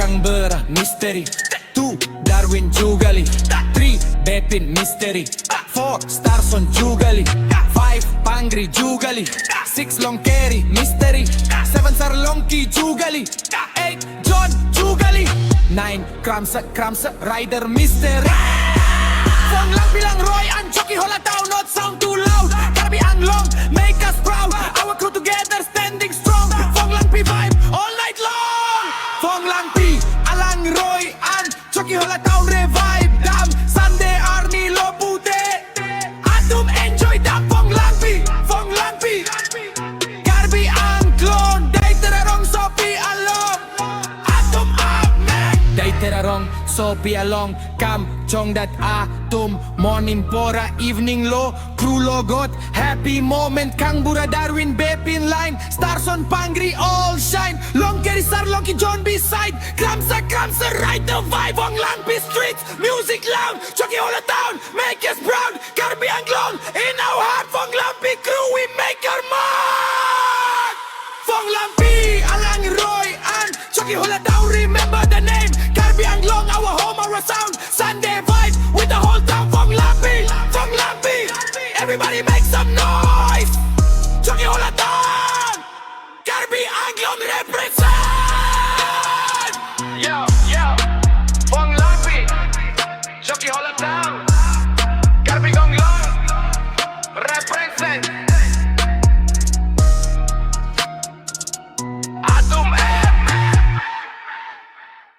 Kang Bera, mystery. 2, Darwin Jugali. 3, Bepin, mystery. 4, Starson Jugali. 5, Pangri Jugali. 6, Longkeri, mystery. 7, Sarlongki Jugali. 8, John Jugali. 9, Kramsa, Rider, mystery. Phonglangpi lang Roy and chokihola town, not sound too loud. Karbi ang long, make us proud. Our crew together standing strong. Phonglangpi vibe all night long. Phonglangpi, alang Roy and chokihola town revive. Dam, Sunday Army Lopute. Atum enjoy the Phonglangpi. Phonglangpi, Karbi ang clone. Day terarong sopi along. Atum amek. Day terarong sopi along. Kam chong dat atum. Morning pora, evening low. Crew logot, happy moment. Kang Bura, Darwin, Bepin line. Starson, Pangri, all shine. Longkeri, Sarlongki, John beside. Kramsa, ride the vibe. Phonglangpi streets, music loud. Chokihola town, make us proud.